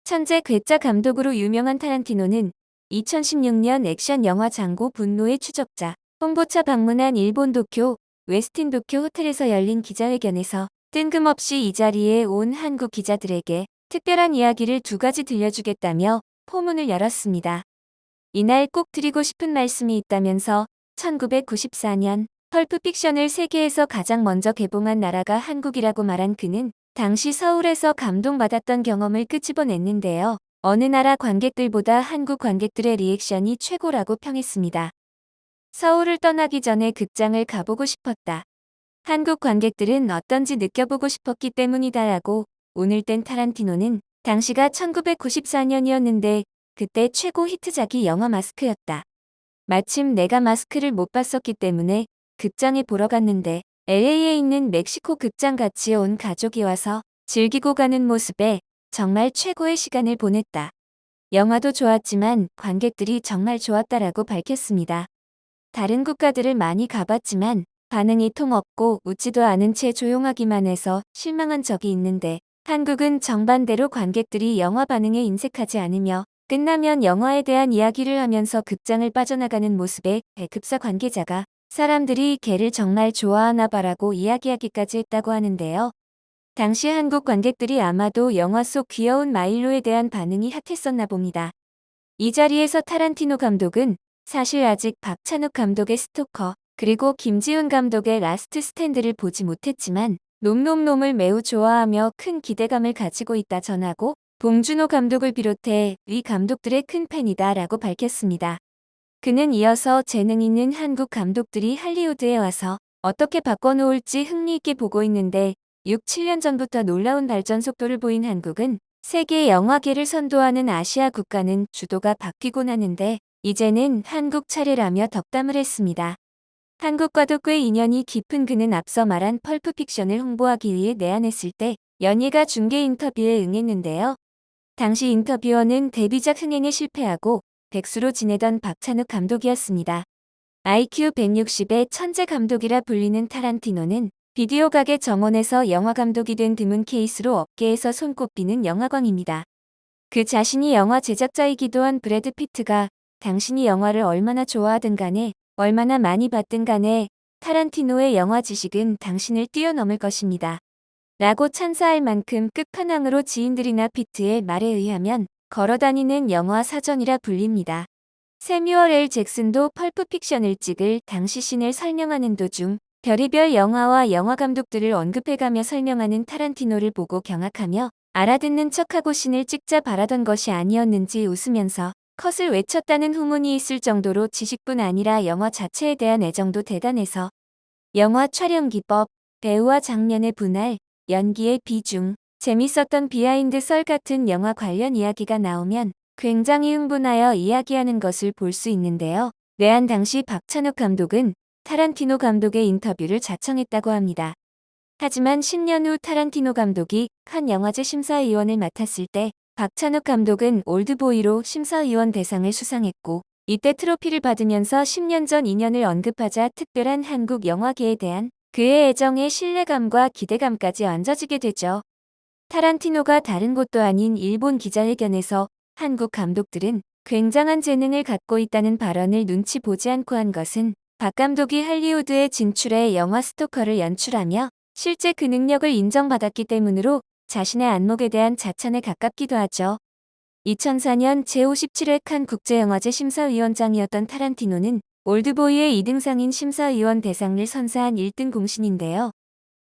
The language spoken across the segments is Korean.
천재 괴짜 감독으로 유명한 타란티노는 2016년 액션 영화 장고 분노의 추적자 홍보차 방문한 일본 도쿄 웨스틴 도쿄 호텔에서 열린 기자회견에서 뜬금없이 이 자리에 온 한국 기자들에게 특별한 이야기를 두 가지 들려주겠다며 포문을 열었습니다. 이날 꼭 드리고 싶은 말씀이 있다면서 1994년 펄프픽션을 세계에서 가장 먼저 개봉한 나라가 한국이라고 말한 그는 당시 서울에서 감동받았던 경험을 끄집어냈는데요. 어느 나라 관객들보다 한국 관객들의 리액션이 최고라고 평했습니다. 서울을 떠나기 전에 극장을 가보고 싶었다. 한국 관객들은 어떤지 느껴보고 싶었기 때문이다라고 오늘 땐 타란티노는 당시가 1994년이었는데 그때 최고 히트작이 영화 마스크였다. 마침 내가 마스크를 못 봤었기 때문에 극장에 보러 갔는데 LA에 있는 멕시코 극장 같이 온 가족이 와서 즐기고 가는 모습에 정말 최고의 시간을 보냈다. 영화도 좋았지만 관객들이 정말 좋았다라고 밝혔습니다. 다른 국가들을 많이 가봤지만 반응이 통 없고 웃지도 않은 채 조용하기만 해서 실망한 적이 있는데 한국은 정반대로 관객들이 영화 반응에 인색하지 않으며 끝나면 영화에 대한 이야기를 하면서 극장을 빠져나가는 모습에 배급사 관계자가 사람들이 걔를 정말 좋아하나 봐라고 이야기하기까지 했다고 하는데요. 당시 한국 관객들이 아마도 영화 속 귀여운 마일로에 대한 반응이 핫했었나 봅니다. 이 자리에서 타란티노 감독은 사실 아직 박찬욱 감독의 스토커 그리고 김지훈 감독의 라스트 스탠드를 보지 못했지만 놈놈놈을 매우 좋아하며 큰 기대감을 가지고 있다 전하고 봉준호 감독을 비롯해 위 감독들의 큰 팬이다 라고 밝혔습니다. 그는 이어서 재능 있는 한국 감독들이 할리우드에 와서 어떻게 바꿔놓을지 흥미있게 보고 있는데 6, 7년 전부터 놀라운 발전 속도를 보인 한국은 세계 영화계를 선도하는 아시아 국가는 주도가 바뀌곤 하는데 이제는 한국 차례라며 덕담을 했습니다. 한국과도 꽤 인연이 깊은 그는 앞서 말한 펄프픽션을 홍보하기 위해 내한했을 때 연예가 중계 인터뷰에 응했는데요. 당시 인터뷰어는 데뷔작 흥행에 실패하고 백수로 지내던 박찬욱 감독이었습니다. IQ 160의 천재 감독이라 불리는 타란티노는 비디오 가게 정원에서 영화 감독이 된 드문 케이스로 업계에서 손꼽히는 영화광입니다. 그 자신이 영화 제작자이기도 한 브래드 피트가 당신이 영화를 얼마나 좋아하든 간에 얼마나 많이 봤든 간에 타란티노의 영화 지식은 당신을 뛰어넘을 것입니다. 라고 찬사할 만큼 끝판왕으로 지인들이나 피트의 말에 의하면 걸어다니는 영화 사전이라 불립니다. 세뮤얼 L 잭슨도 펄프픽션을 찍을 당시 씬을 설명하는 도중 별의별 영화와 영화 감독들을 언급해가며 설명하는 타란티노를 보고 경악하며 알아듣는 척하고 씬을 찍자 바라던 것이 아니었는지 웃으면서 컷을 외쳤다는 후문이 있을 정도로 지식뿐 아니라 영화 자체에 대한 애정도 대단해서 영화 촬영 기법, 배우와 장면의 분할, 연기의 비중, 재밌었던 비하인드 썰 같은 영화 관련 이야기가 나오면 굉장히 흥분하여 이야기하는 것을 볼 수 있는데요. 내한 당시 박찬욱 감독은 타란티노 감독의 인터뷰를 자청했다고 합니다. 하지만 10년 후 타란티노 감독이 칸 영화제 심사위원을 맡았을 때 박찬욱 감독은 올드보이로 심사위원 대상을 수상했고 이때 트로피를 받으면서 10년 전 인연을 언급하자 특별한 한국 영화계에 대한 그의 애정에 신뢰감과 기대감까지 얹어지게 되죠. 타란티노가 다른 곳도 아닌 일본 기자회견에서 한국 감독들은 굉장한 재능을 갖고 있다는 발언을 눈치 보지 않고 한 것은 박 감독이 할리우드에 진출해 영화 스토커를 연출하며 실제 그 능력을 인정받았기 때문으로 자신의 안목에 대한 자찬에 가깝기도 하죠. 2004년 제57회 칸 국제영화제 심사위원장이었던 타란티노는 올드보이의 2등상인 심사위원 대상을 선사한 1등 공신인데요.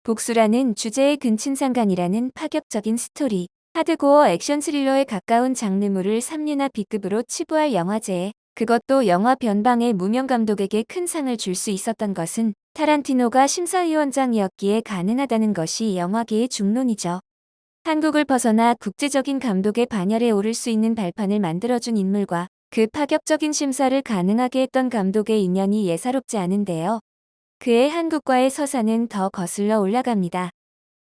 복수라는 주제의 근친상간이라는 파격적인 스토리, 하드코어 액션 스릴러에 가까운 장르물을 3류나 B급으로 치부할 영화제에 그것도 영화 변방의 무명 감독에게 큰 상을 줄 수 있었던 것은 타란티노가 심사위원장이었기에 가능하다는 것이 영화계의 중론이죠. 한국을 벗어나 국제적인 감독의 반열에 오를 수 있는 발판을 만들어준 인물과 그 파격적인 심사를 가능하게 했던 감독의 인연이 예사롭지 않은데요. 그의 한국과의 서사는 더 거슬러 올라갑니다.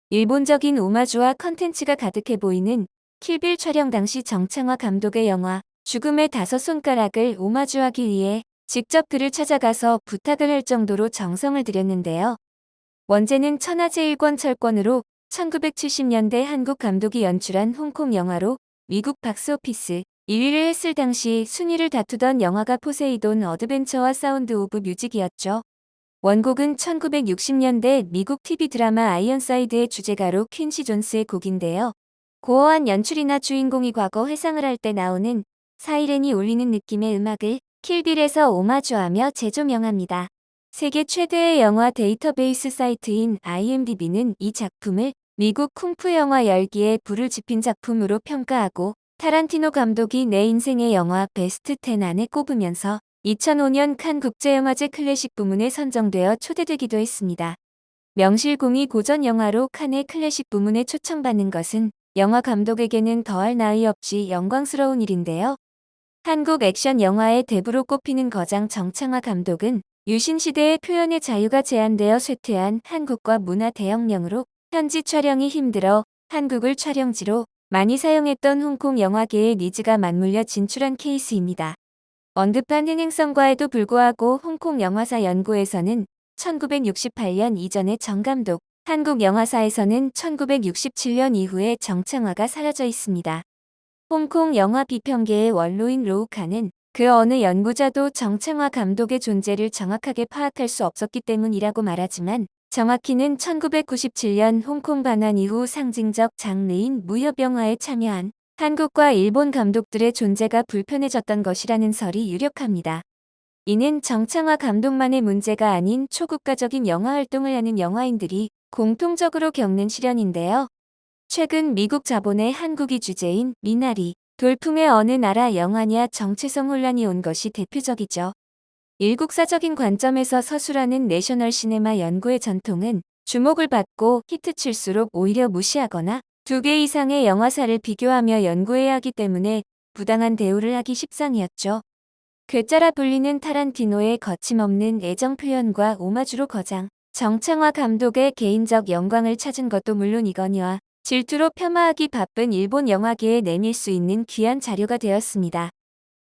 일본적인 오마주와 컨텐츠가 가득해 보이는 킬빌 촬영 당시 정창화 감독의 영화 죽음의 5손가락을 오마주하기 위해 직접 그를 찾아가서 부탁을 할 정도로 정성을 들였는데요. 원제는 천하제일권 철권으로 1970년대 한국 감독이 연출한 홍콩 영화로 미국 박스오피스 1위를 했을 당시 순위를 다투던 영화가 포세이돈 어드벤처와 사운드 오브 뮤직이었죠. 원곡은 1960년대 미국 TV 드라마 아이언사이드의 주제가로 퀸시 존스의 곡인데요. 고어한 연출이나 주인공이 과거 회상을 할 때 나오는 사이렌이 울리는 느낌의 음악을 킬빌에서 오마주하며 재조명합니다. 세계 최대의 영화 데이터베이스 사이트인 IMDb는 이 작품을 미국 쿵푸 영화 열기에 불을 지핀 작품으로 평가하고 타란티노 감독이 내 인생의 영화 베스트 10 안에 꼽으면서 2005년 칸 국제영화제 클래식 부문에 선정되어 초대되기도 했습니다. 명실공히 고전 영화로 칸의 클래식 부문에 초청받는 것은 영화 감독에게는 더할 나위 없이 영광스러운 일인데요. 한국 액션 영화의 대부로 꼽히는 거장 정창화 감독은 유신시대의 표현의 자유가 제한되어 쇠퇴한 한국과 문화 대혁명으로 현지 촬영이 힘들어 한국을 촬영지로 많이 사용했던 홍콩 영화계의 니즈가 맞물려 진출한 케이스입니다. 언급한 흥행성과에도 불구하고 홍콩 영화사 연구에서는 1968년 이전의 정 감독, 한국 영화사에서는 1967년 이후에 정창화가 사라져 있습니다. 홍콩 영화 비평계의 원로인 로우칸은 그 어느 연구자도 정창화 감독의 존재를 정확하게 파악할 수 없었기 때문이라고 말하지만 정확히는 1997년 홍콩 반환 이후 상징적 장르인 무협영화에 참여한 한국과 일본 감독들의 존재가 불편해졌던 것이라는 설이 유력합니다. 이는 정창화 감독만의 문제가 아닌 초국가적인 영화 활동을 하는 영화인들이 공통적으로 겪는 시련인데요. 최근 미국 자본의 한국이 주제인 미나리, 돌풍의 어느 나라 영화냐 정체성 혼란이 온 것이 대표적이죠. 일국사적인 관점에서 서술하는 내셔널 시네마 연구의 전통은 주목을 받고 히트칠수록 오히려 무시하거나 2개 이상의 영화사를 비교하며 연구해야 하기 때문에 부당한 대우를 하기 십상이었죠. 괴짜라 불리는 타란티노의 거침없는 애정 표현과 오마주로 거장, 정창화 감독의 개인적 영광을 찾은 것도 물론이거니와 질투로 폄하하기 바쁜 일본 영화계에 내밀 수 있는 귀한 자료가 되었습니다.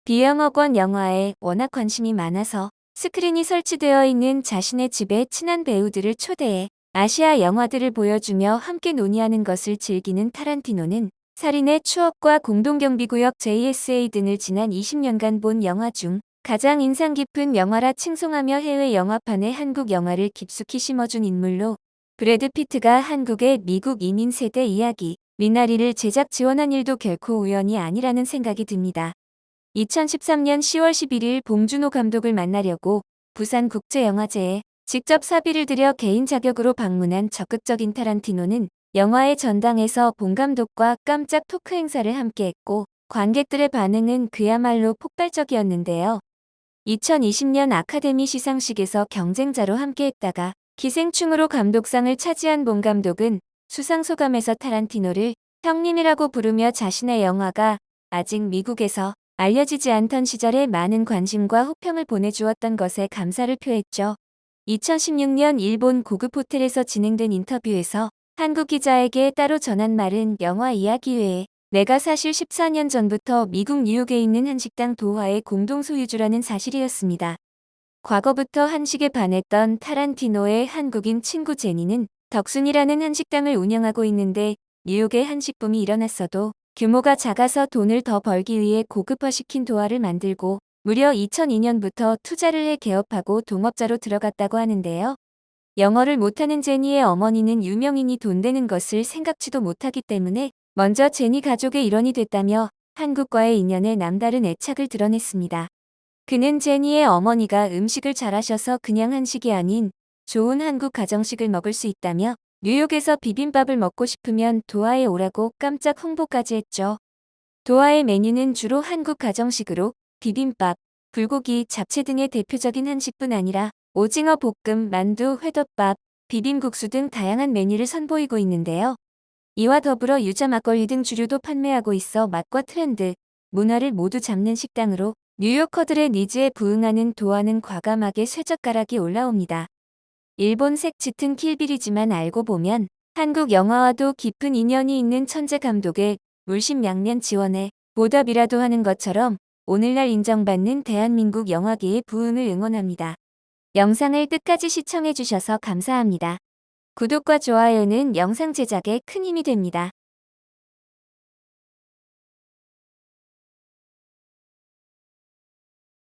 비영어권 영화에 워낙 관심이 많아서 스크린이 설치되어 있는 자신의 집에 친한 배우들을 초대해 아시아 영화들을 보여주며 함께 논의하는 것을 즐기는 타란티노는 살인의 추억과 공동경비구역 JSA 등을 지난 20년간 본 영화 중 가장 인상 깊은 영화라 칭송하며 해외 영화판에 한국 영화를 깊숙이 심어준 인물로 브래드 피트가 한국의 미국 이민 세대 이야기 미나리를 제작 지원한 일도 결코 우연이 아니라는 생각이 듭니다. 2013년 10월 11일 봉준호 감독을 만나려고 부산국제영화제에 직접 사비를 들여 개인 자격으로 방문한 적극적인 타란티노는 영화의 전당에서 봉 감독과 깜짝 토크 행사를 함께했고 관객들의 반응은 그야말로 폭발적이었는데요. 2020년 아카데미 시상식에서 경쟁자로 함께했다가 기생충으로 감독상을 차지한 봉 감독은 수상소감에서 타란티노를 형님이라고 부르며 자신의 영화가 아직 미국에서 알려지지 않던 시절에 많은 관심과 호평을 보내주었던 것에 감사를 표했죠. 2016년 일본 고급 호텔에서 진행된 인터뷰에서 한국 기자에게 따로 전한 말은 영화 이야기 외에 내가 사실 14년 전부터 미국 뉴욕에 있는 한식당 도화의 공동 소유주라는 사실이었습니다. 과거부터 한식에 반했던 타란티노의 한국인 친구 제니는 덕순이라는 한식당을 운영하고 있는데 뉴욕에 한식붐이 일어났어도 규모가 작아서 돈을 더 벌기 위해 고급화시킨 도화를 만들고 무려 2002년부터 투자를 해 개업하고 동업자로 들어갔다고 하는데요. 영어를 못하는 제니의 어머니는 유명인이 돈 되는 것을 생각지도 못하기 때문에 먼저 제니 가족의 일원이 됐다며 한국과의 인연에 남다른 애착을 드러냈습니다. 그는 제니의 어머니가 음식을 잘하셔서 그냥 한식이 아닌 좋은 한국 가정식을 먹을 수 있다며 뉴욕에서 비빔밥을 먹고 싶으면 도하에 오라고 깜짝 홍보까지 했죠. 도하의 메뉴는 주로 한국 가정식으로 비빔밥, 불고기, 잡채 등의 대표적인 한식뿐 아니라 오징어 볶음, 만두, 회덮밥, 비빔국수 등 다양한 메뉴를 선보이고 있는데요. 이와 더불어 유자 막걸리 등 주류도 판매하고 있어 맛과 트렌드, 문화를 모두 잡는 식당으로 뉴요커들의 니즈에 부응하는 도하는 과감하게 쇠젓가락이 올라옵니다. 일본색 짙은 킬빌이지만 알고 보면 한국 영화와도 깊은 인연이 있는 천재 감독의 물심양면 지원에 보답이라도 하는 것처럼 오늘날 인정받는 대한민국 영화계의 부흥을 응원합니다. 영상을 끝까지 시청해주셔서 감사합니다. 구독과 좋아요는 영상 제작에 큰 힘이 됩니다.